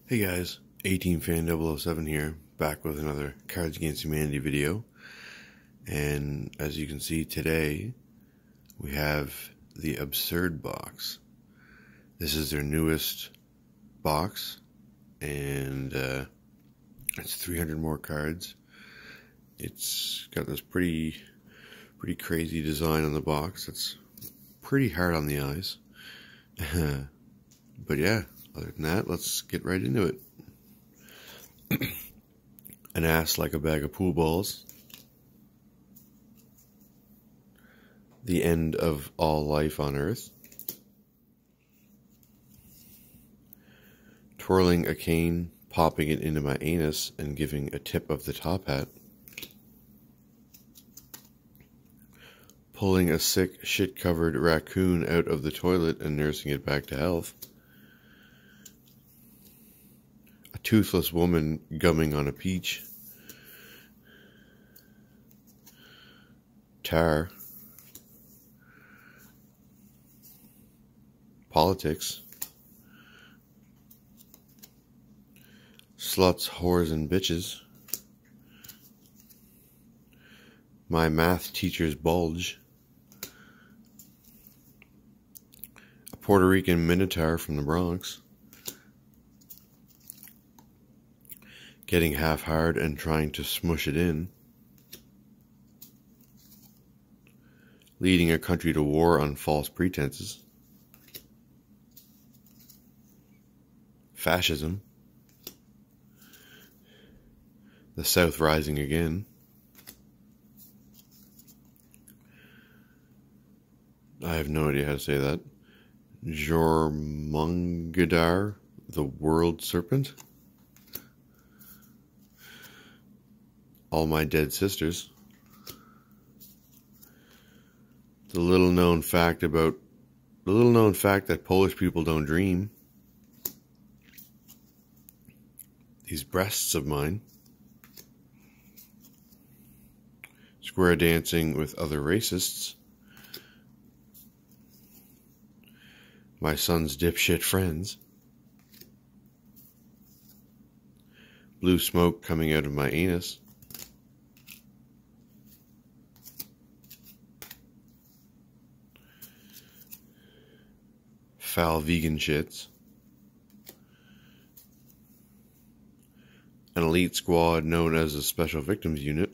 Hey guys, 18fan007 here, back with another Cards Against Humanity video. And as you can see today, we have the Absurd Box. This is their newest box, and it's 300 more cards. It's got this pretty crazy design on the box. It's pretty hard on the eyes. But yeah, other than that, let's get right into it. An ass like a bag of pool balls. The end of all life on Earth. Twirling a cane, popping it into my anus, and giving a tip of the top hat. Pulling a sick, shit-covered raccoon out of the toilet and nursing it back to health. A toothless woman gumming on a peach. Tar. Politics. Sluts, whores, and bitches. My math teacher's bulge. A Puerto Rican minotaur from the Bronx. Getting half hard and trying to smush it in. Leading a country to war on false pretenses. Fascism. The South rising again. I have no idea how to say that. Jormungandr, the world serpent. All my dead sisters. The little known fact that Polish people don't dream. These breasts of mine. Square dancing with other racists. My son's dipshit friends. Blue smoke coming out of my anus. Foul vegan shits. An elite squad known as the Special Victims Unit.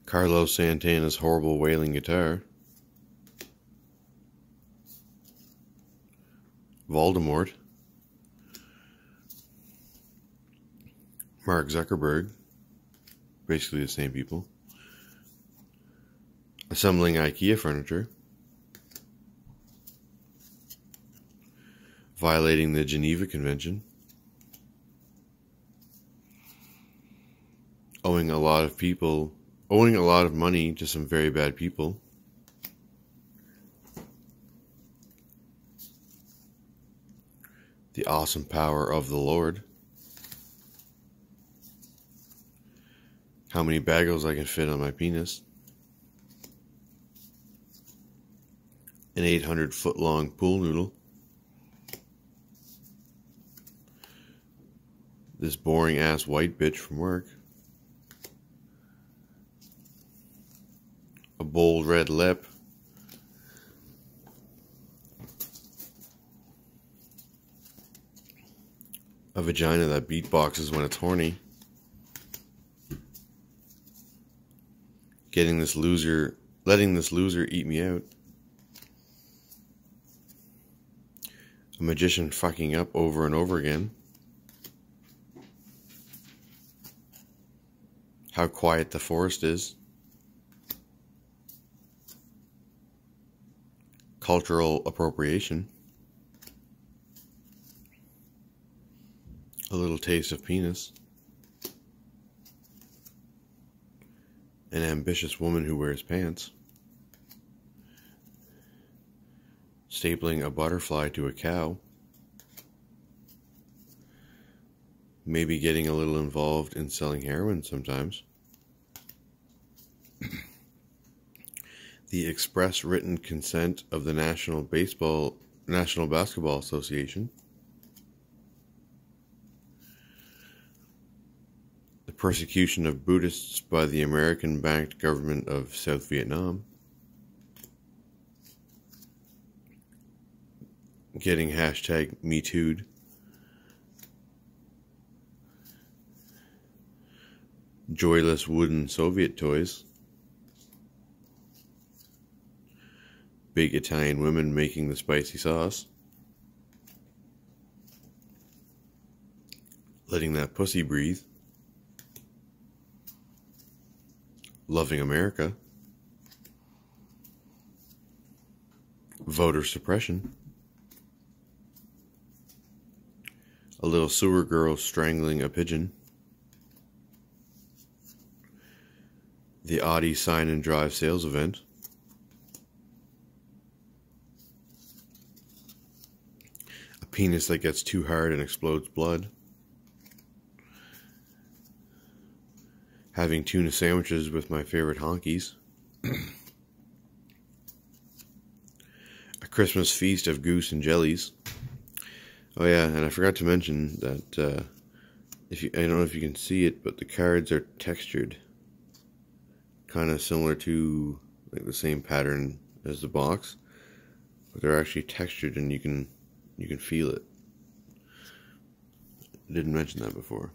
Carlos Santana's horrible wailing guitar. Voldemort. Mark Zuckerberg. Basically the same people. Assembling IKEA furniture. Violating the Geneva Convention. Owing a lot of money to some very bad people. The awesome power of the Lord. How many bagels I can fit on my penis. An 800-foot long pool noodle. This boring ass white bitch from work. A bold red lip. A vagina that beatboxes when it's horny. Letting this loser eat me out. A magician fucking up over and over again. How quiet the forest is. Cultural appropriation. A little taste of penis. An ambitious woman who wears pants. Stapling a butterfly to a cow. Maybe getting a little involved in selling heroin sometimes. The express written consent of the National Baseball National Basketball Association, the persecution of Buddhists by the American-backed government of South Vietnam, getting hashtag MeToo'd, joyless wooden Soviet toys, big Italian women making the spicy sauce, letting that pussy breathe, loving America, voter suppression, a little sewer girl strangling a pigeon, the Audi sign and drive sales event, a penis that gets too hard and explodes blood, having tuna sandwiches with my favorite honkies, a Christmas feast of goose and jellies. Oh yeah, and I forgot to mention that I don't know if you can see it, but the cards are textured, kind of similar to like the same pattern as the box, but they're actually textured and you can feel it. I didn't mention that before.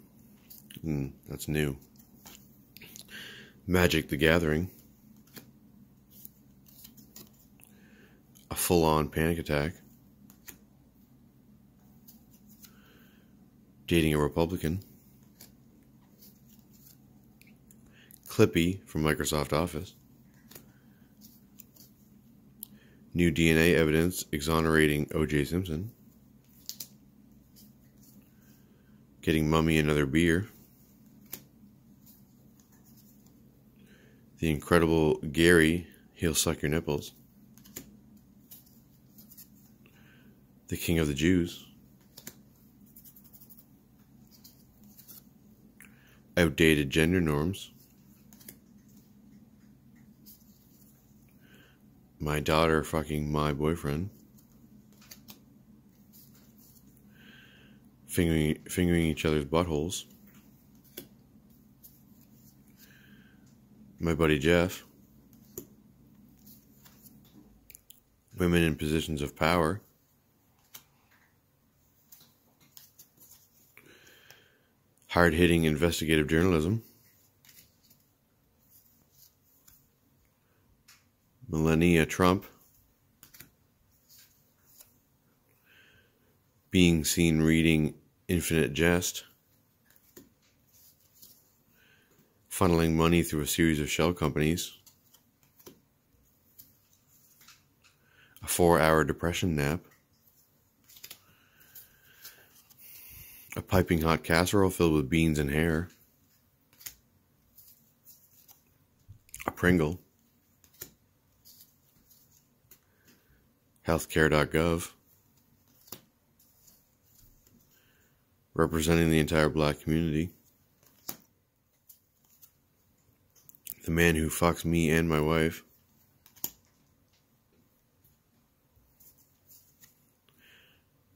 That's new. Magic the Gathering, a full-on panic attack, dating a Republican, Clippy from Microsoft Office, new DNA evidence exonerating O.J. Simpson, getting Mummy another beer, the incredible Gary, he'll suck your nipples, the King of the Jews, outdated gender norms, my daughter fucking my boyfriend, fingering each other's buttholes, my buddy Jeff, women in positions of power, hard-hitting investigative journalism, Melania Trump, being seen reading Infinite Jest, funneling money through a series of shell companies, a 4-hour depression nap, a piping hot casserole filled with beans and hair, a Pringle, healthcare.gov, representing the entire black community, the man who fucks me and my wife,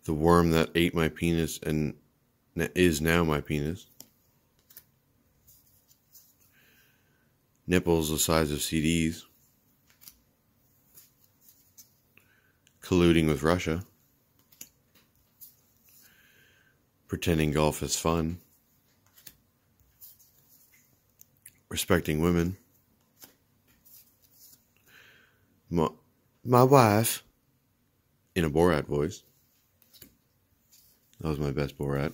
the worm that ate my penis and is now my penis, nipples the size of CDs, colluding with Russia, pretending golf is fun, respecting women, my wife, in a Borat voice. That was my best Borat.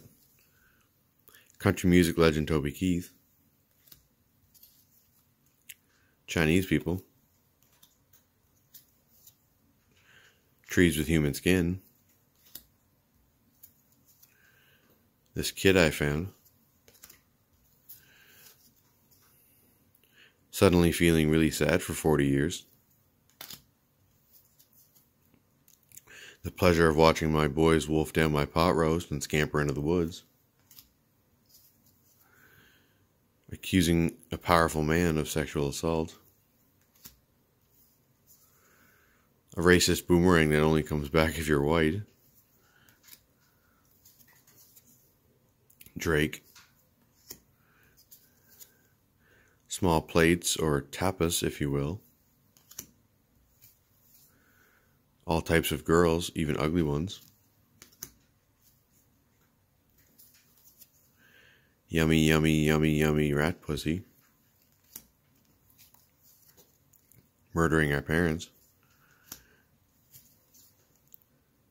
Country music legend Toby Keith, Chinese people, trees with human skin, this kid I found, suddenly feeling really sad for 40 years, the pleasure of watching my boys wolf down my pot roast and scamper into the woods, accusing a powerful man of sexual assault, A racist boomerang that only comes back if you're white. Drake. Small plates, or tapas, if you will. All types of girls, even ugly ones. Yummy, yummy, yummy, yummy rat pussy. Murdering our parents.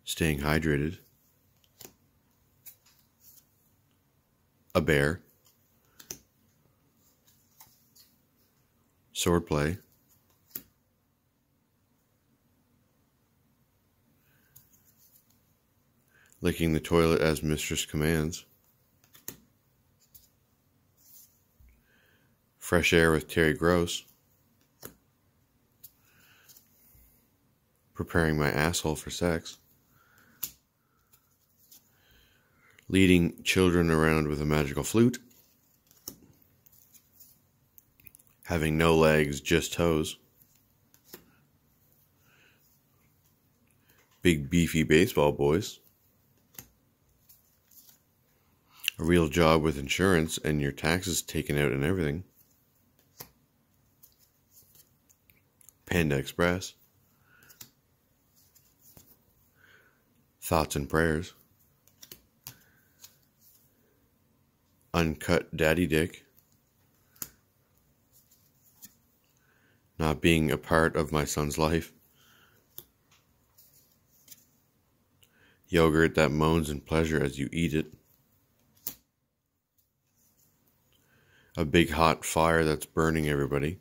Staying hydrated. A bear. Swordplay. Licking the toilet as mistress commands. Fresh air with Terry Gross. Preparing my asshole for sex. Leading children around with a magical flute. Having no legs, just toes. Big beefy baseball boys. A real job with insurance and your taxes taken out and everything. Panda Express. Thoughts and prayers. Uncut daddy dick. Not being a part of my son's life. Yogurt that moans in pleasure as you eat it. A big hot fire that's burning everybody.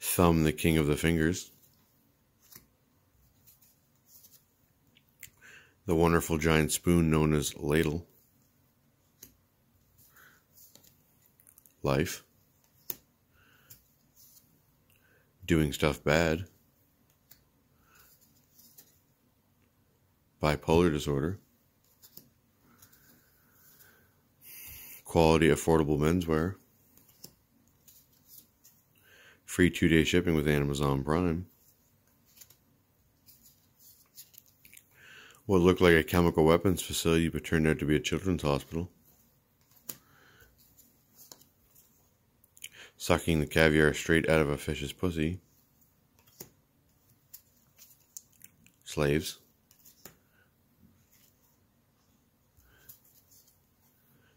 Thumb the king of the fingers. The wonderful giant spoon known as ladle. Life. Doing stuff bad. Bipolar disorder. Quality affordable menswear. Free 2-day shipping with Amazon Prime. What looked like a chemical weapons facility but turned out to be a children's hospital. Sucking the caviar straight out of a fish's pussy. Slaves.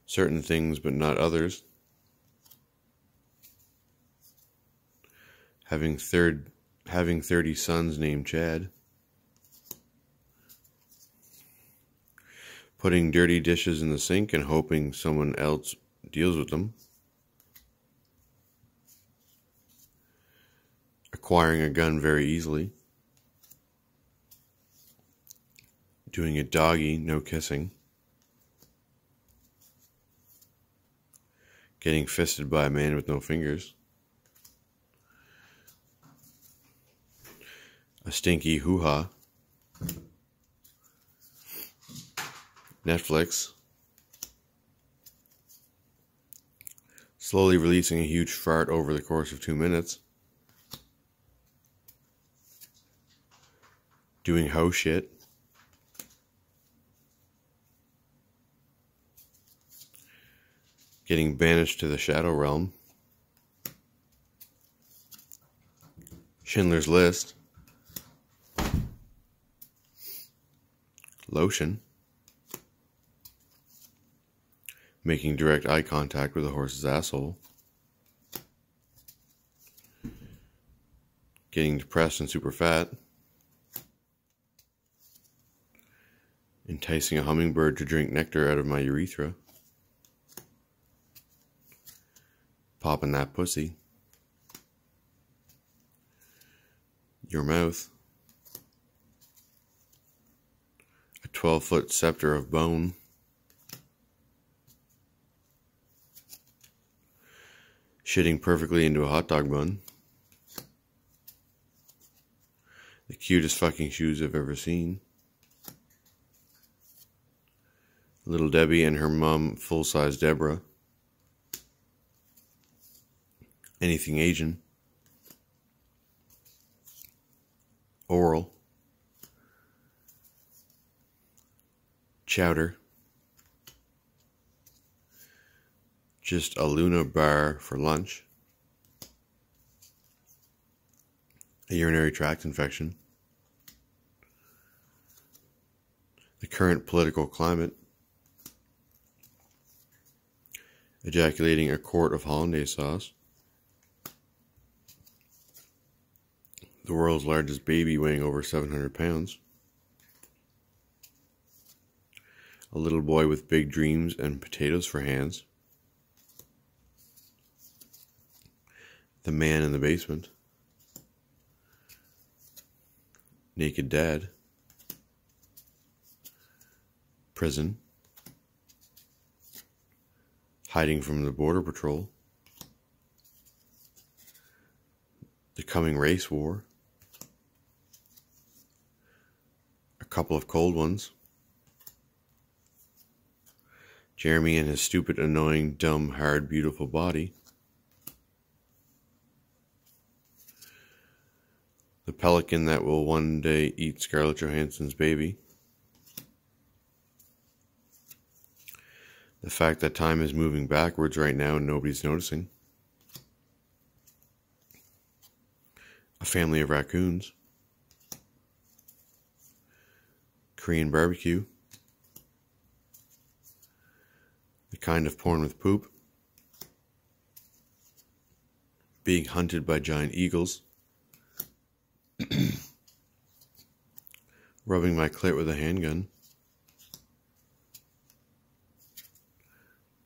Certain things but not others. Having 30 sons named Chad. Putting dirty dishes in the sink and hoping someone else deals with them. Acquiring a gun very easily. Doing a doggy, no kissing. Getting fisted by a man with no fingers. A stinky hoo-ha. Netflix. Slowly releasing a huge fart over the course of 2 minutes. Doing hoe shit. Getting banished to the Shadow Realm. Schindler's List. Lotion. Making direct eye contact with a horse's asshole. Getting depressed and super fat. Enticing a hummingbird to drink nectar out of my urethra. Popping that pussy. Your mouth. A 12-foot scepter of bone. Shitting perfectly into a hot dog bun. The cutest fucking shoes I've ever seen. Little Debbie and her mom, full-size Deborah. anything Asian, oral, chowder, just a Luna bar for lunch, a urinary tract infection, the current political climate, ejaculating a quart of hollandaise sauce, the world's largest baby weighing over 700 pounds, a little boy with big dreams and potatoes for hands, the man in the basement, naked dad, prison, hiding from the border patrol, the coming race war, a couple of cold ones, Jeremy and his stupid, annoying, dumb, hard, beautiful body, the pelican that will one day eat Scarlett Johansson's baby, the fact that time is moving backwards right now and nobody's noticing, a family of raccoons, Korean barbecue, the kind of porn with poop, being hunted by giant eagles, rubbing my clit with a handgun,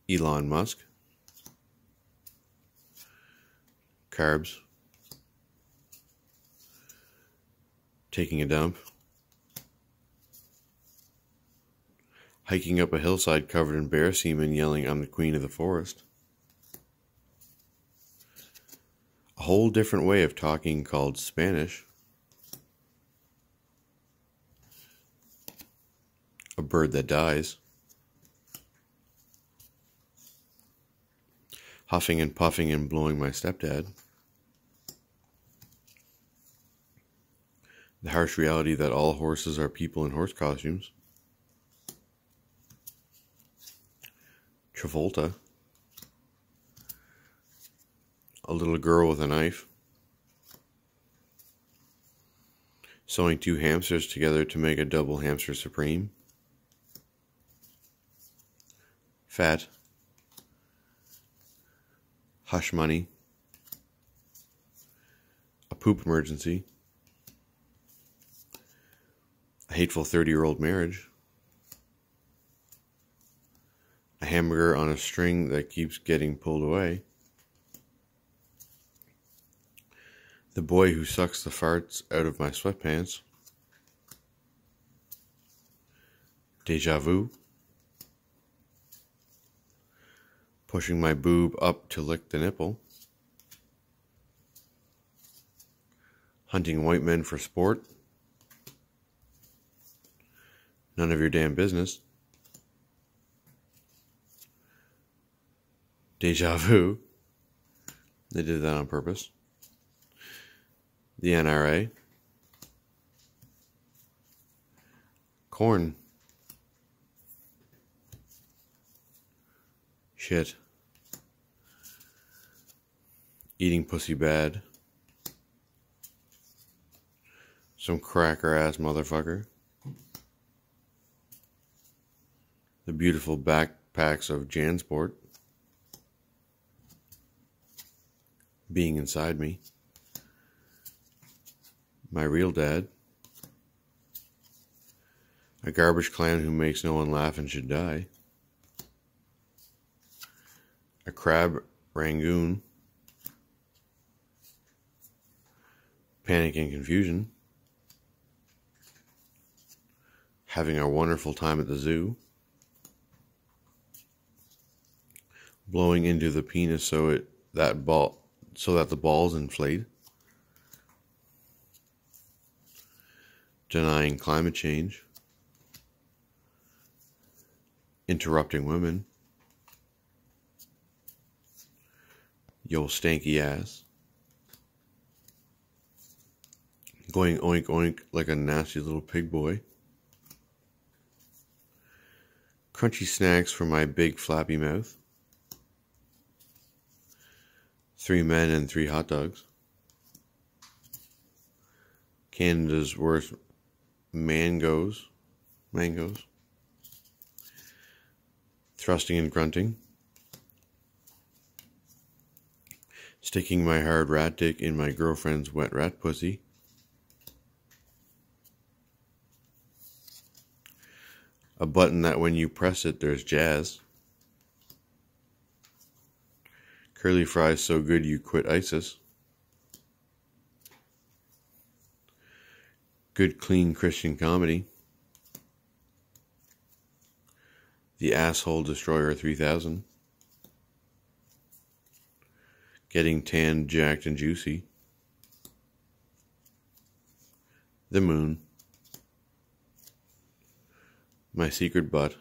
Elon Musk, carbs, taking a dump, hiking up a hillside covered in bear semen yelling, "I'm the queen of the forest." A whole different way of talking called Spanish. A bird that dies. Huffing and puffing and blowing my stepdad. The harsh reality that all horses are people in horse costumes. Travolta. A little girl with a knife. Sewing two hamsters together to make a double hamster supreme. Fat. Hush money. A poop emergency. A hateful 30-year-old marriage. A hamburger on a string that keeps getting pulled away. The boy who sucks the farts out of my sweatpants. Deja vu. Pushing my boob up to lick the nipple. Hunting white men for sport. None of your damn business. Deja vu. They did that on purpose. The NRA. Corn. Shit. Eating pussy bad. Some cracker ass motherfucker. The beautiful backpacks of Jansport. Being inside me. My real dad. A garbage clown who makes no one laugh and should die. A crab rangoon. Panic and confusion. Having a wonderful time at the zoo. Blowing into the penis so that the balls inflate. Denying climate change. Interrupting women. Yo stanky ass. Going oink oink like a nasty little pig boy. Crunchy snacks for my big flappy mouth. 3 men and 3 hot dogs. Canada's worst mangoes. Thrusting and grunting. Sticking my hard rat dick in my girlfriend's wet rat pussy. A button that when you press it, there's jazz. Curly fries so good you quit ISIS. Good clean Christian comedy. The Asshole Destroyer 3000. Getting tanned, jacked, and juicy. The Moon. My secret butt.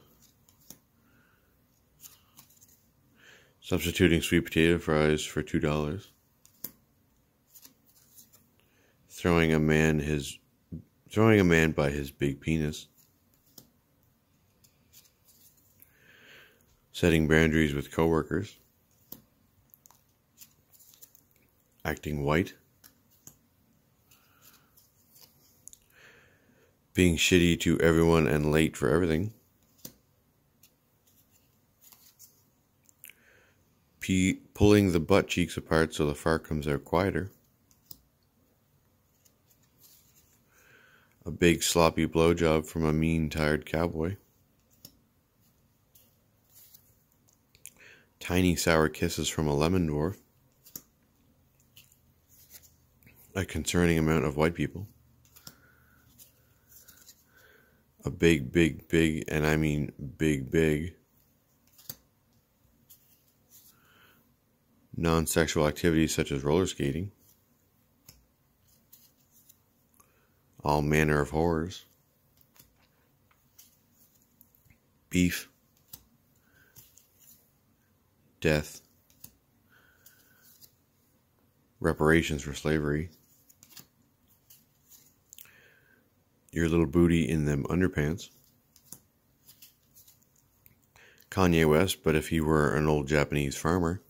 Substituting sweet potato fries for $2. Throwing a man by his big penis. Setting boundaries with coworkers. Acting white. Being shitty to everyone and late for everything. Pulling the butt cheeks apart so the fart comes out quieter. A big sloppy blowjob from a mean, tired cowboy. Tiny sour kisses from a lemon dwarf. A concerning amount of white people. A big, and I mean big, non-sexual activities such as roller skating. All manner of horrors. Beef. Death. Reparations for slavery. Your little booty in them underpants. Kanye West, but if he were an old Japanese farmer.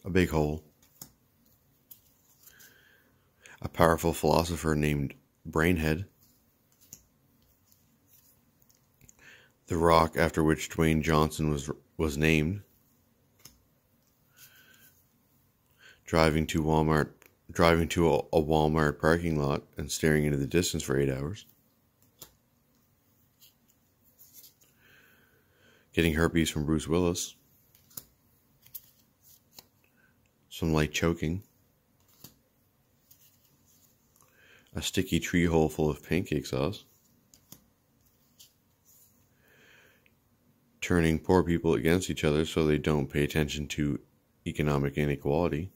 A big hole. A powerful philosopher named Brainhead. The rock after which Dwayne Johnson was named. Driving to a Walmart parking lot and staring into the distance for 8 hours. Getting herpes from Bruce Willis. Some light choking. A sticky tree hole full of pancake sauce. Turning poor people against each other so they don't pay attention to economic inequality.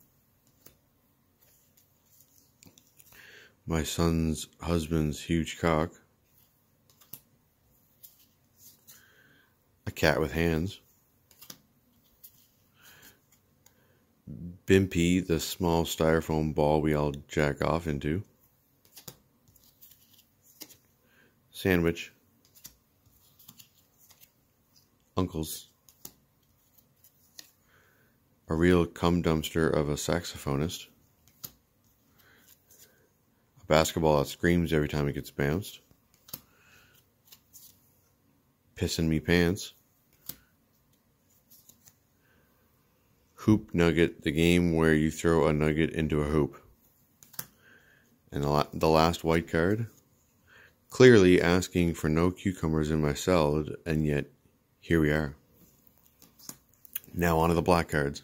My son's husband's huge cock. A cat with hands. Bimpy, the small styrofoam ball we all jack off into. Sandwich. Uncles. A real cum dumpster of a saxophonist. A basketball that screams every time it gets bounced. Pissin' me pants. Hoop nugget, the game where you throw a nugget into a hoop. And the last white card. Clearly asking for no cucumbers in my salad, and yet here we are. Now on to the black cards.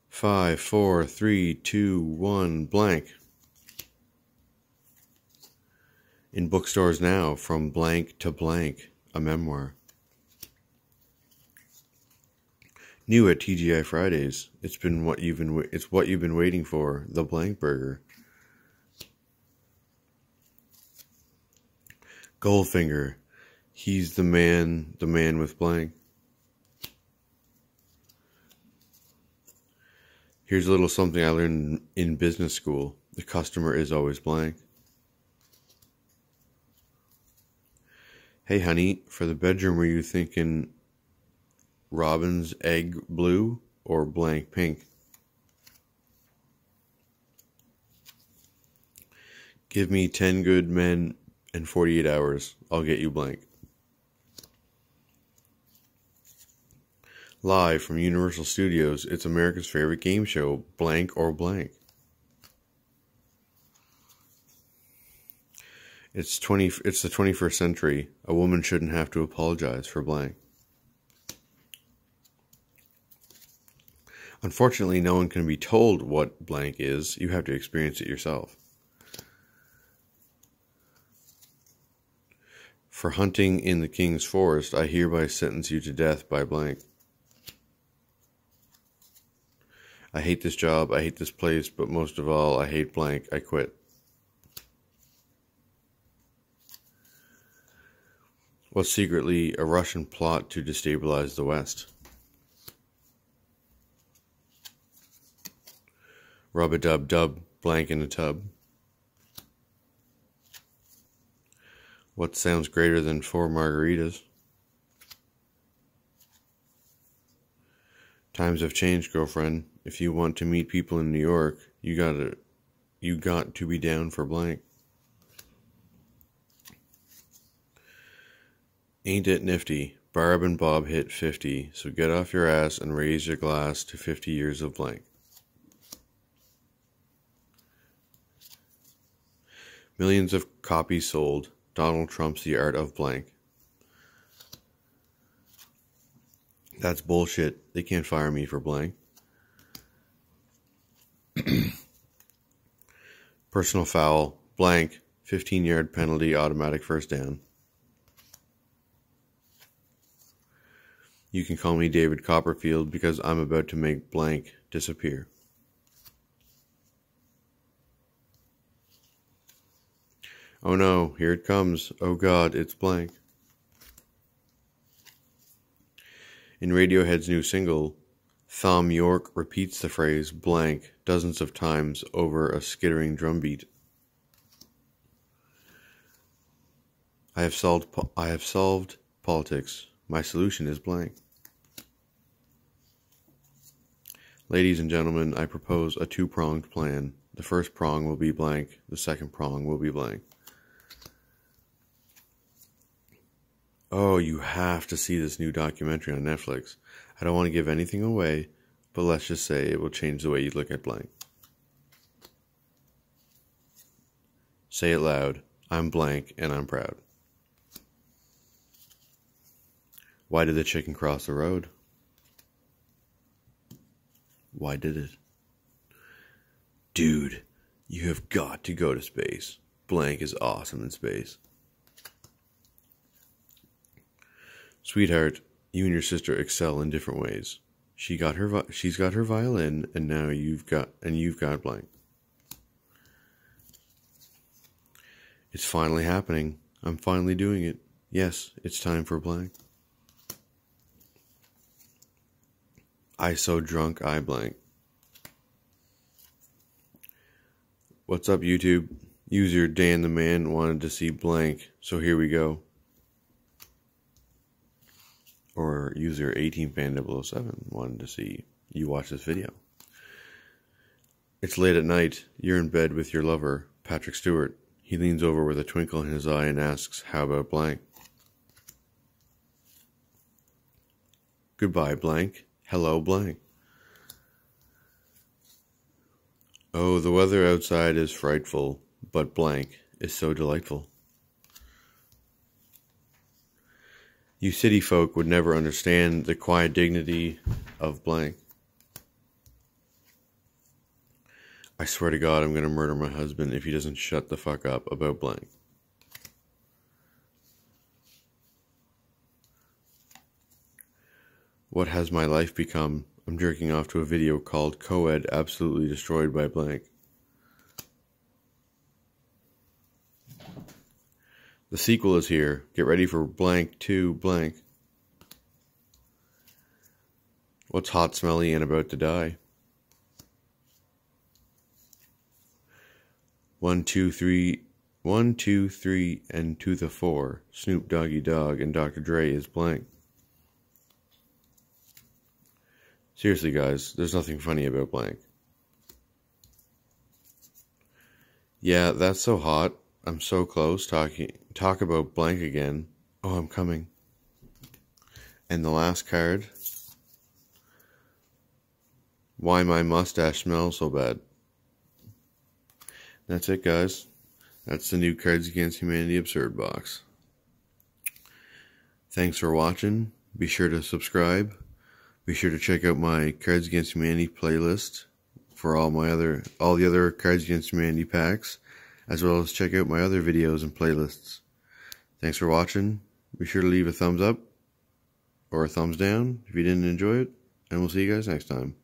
5, 4, 3, 2, 1, blank. In bookstores now, From Blank to Blank, a memoir. New at TGI Fridays. It's what you've been waiting for, the blank burger. Goldfinger. He's the man with blank. Here's a little something I learned in business school. The customer is always blank. Hey honey, for the bedroom, were you thinking robin's egg blue or blank pink? Give me 10 good men and 48 hours. I'll get you blank. Live from Universal Studios, it's America's favorite game show, Blank or Blank. It's the 21st century. A woman shouldn't have to apologize for blank. Unfortunately, no one can be told what blank is. You have to experience it yourself. For hunting in the king's forest, I hereby sentence you to death by blank. I hate this job, I hate this place, but most of all, I hate blank, I quit. Was secretly a Russian plot to destabilize the West. Rub-a-dub-dub, blank in a tub. What sounds greater than 4 margaritas? Times have changed, girlfriend. If you want to meet people in New York, you got to be down for blank. Ain't it nifty? Barb and Bob hit 50, so get off your ass and raise your glass to 50 years of blank. Millions of copies sold. Donald Trump's the art of blank. That's bullshit. They can't fire me for blank. Personal foul, blank, 15-yard penalty, automatic first down. You can call me David Copperfield because I'm about to make blank disappear. Oh no, here it comes. Oh God, it's blank. In Radiohead's new single, Thom Yorke repeats the phrase blank dozens of times over a skittering drum beat. I have solved politics. My solution is blank. Ladies and gentlemen, I propose a 2-pronged plan. The first prong will be blank. The second prong will be blank. Oh, you have to see this new documentary on Netflix. I don't want to give anything away, but let's just say it will change the way you look at blank. Say it loud. I'm blank and I'm proud. Why did the chicken cross the road? Why did it? Dude, you have got to go to space. Blank is awesome in space. Sweetheart, you and your sister excel in different ways. She's got her violin, and now you've got blank. It's finally happening. I'm finally doing it. Yes, it's time for blank. I so drunk, I blank. What's up, YouTube? User Dan the Man wanted to see blank, so here we go. Or user 18fan007 wanted to see you watch this video. It's late at night. You're in bed with your lover, Patrick Stewart. He leans over with a twinkle in his eye and asks, how about blank? Goodbye, blank. Hello, blank. Oh, the weather outside is frightful, but blank is so delightful. You city folk would never understand the quiet dignity of blank. I swear to God, I'm going to murder my husband if he doesn't shut the fuck up about blank. What has my life become? I'm jerking off to a video called CAH Absolutely Destroyed by blank. The sequel is here. Get ready for blank 2 blank. What's hot, smelly, and about to die? 1, 2, 3, 1, 2, 3, and to the 4. Snoop Doggy Dogg and Dr. Dre is blank. Seriously, guys, there's nothing funny about blank. Yeah, that's so hot. I'm so close. Talk about blank again. Oh, I'm coming. And the last card. Why my mustache smells so bad. That's it, guys. That's the new Cards Against Humanity Absurd Box. Thanks for watching. Be sure to subscribe. Be sure to check out my Cards Against Humanity playlist for all the other Cards Against Humanity packs, as well as check out my other videos and playlists. Thanks for watching. Be sure to leave a thumbs up or a thumbs down if you didn't enjoy it, and we'll see you guys next time.